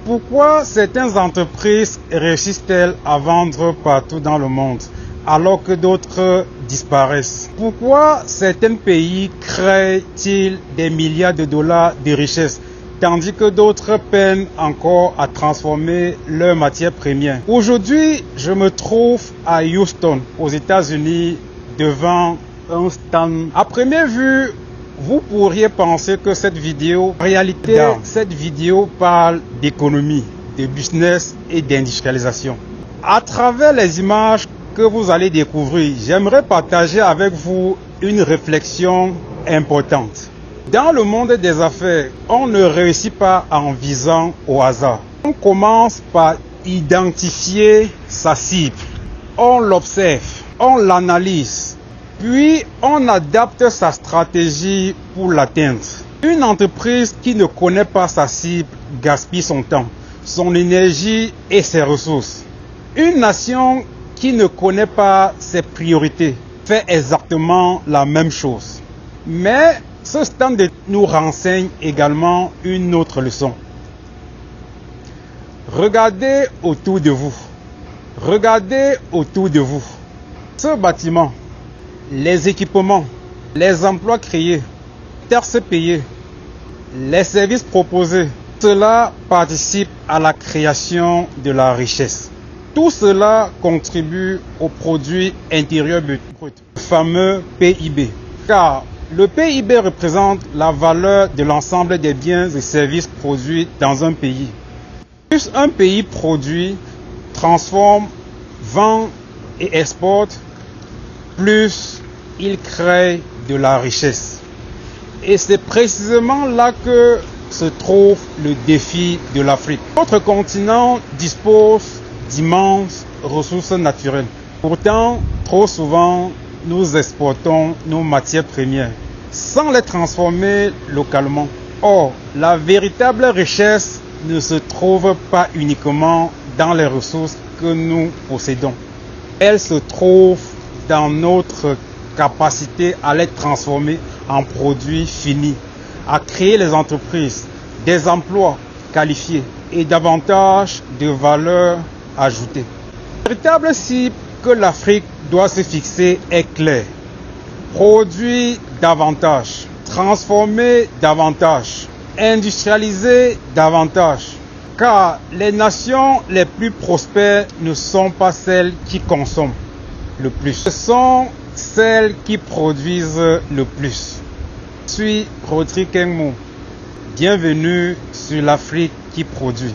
Pourquoi certaines entreprises réussissent-elles à vendre partout dans le monde alors que d'autres disparaissent? Pourquoi certains pays créent-ils des milliards de dollars de richesses tandis que d'autres peinent encore à transformer leurs matières premières? Aujourd'hui, je me trouve à Houston, aux États-Unis, devant un stand. À première vue, vous pourriez penser que cette vidéo, en réalité, cette vidéo parle d'économie, de business et d'industrialisation. À travers les images que vous allez découvrir, j'aimerais partager avec vous une réflexion importante. Dans le monde des affaires, on ne réussit pas en visant au hasard. On commence par identifier sa cible. On l'observe, on l'analyse, puis on adapte sa stratégie pour l'atteindre. Une entreprise qui ne connaît pas sa cible gaspille son temps, son énergie et ses ressources. Une nation qui ne connaît pas ses priorités fait exactement la même chose. Mais ce stand nous renseigne également une autre leçon. Regardez autour de vous. Regardez autour de vous. Ce bâtiment, les équipements, les emplois créés, les taxes payées, les services proposés, cela participe à la création de la richesse. Tout cela contribue au produit intérieur brut, le fameux PIB. Car le PIB représente la valeur de l'ensemble des biens et services produits dans un pays. Plus un pays produit, transforme, vend et exporte, plus il crée de la richesse. Et c'est précisément là que se trouve le défi de l'Afrique. Notre continent dispose d'immenses ressources naturelles. Pourtant, trop souvent, nous exportons nos matières premières sans les transformer localement. Or, la véritable richesse ne se trouve pas uniquement dans les ressources que nous possédons. Elle se trouve dans notre capacité à les transformer en produits finis, à créer les entreprises, des emplois qualifiés et davantage de valeur ajoutée. La véritable cible que l'Afrique doit se fixer est claire. Produire davantage, transformer davantage, industrialiser davantage. Car les nations les plus prospères ne sont pas celles qui consomment le plus. Ce sont celles qui produisent le plus. Je suis Rodrigue Ngmo. Bienvenue sur l'Afrique qui produit.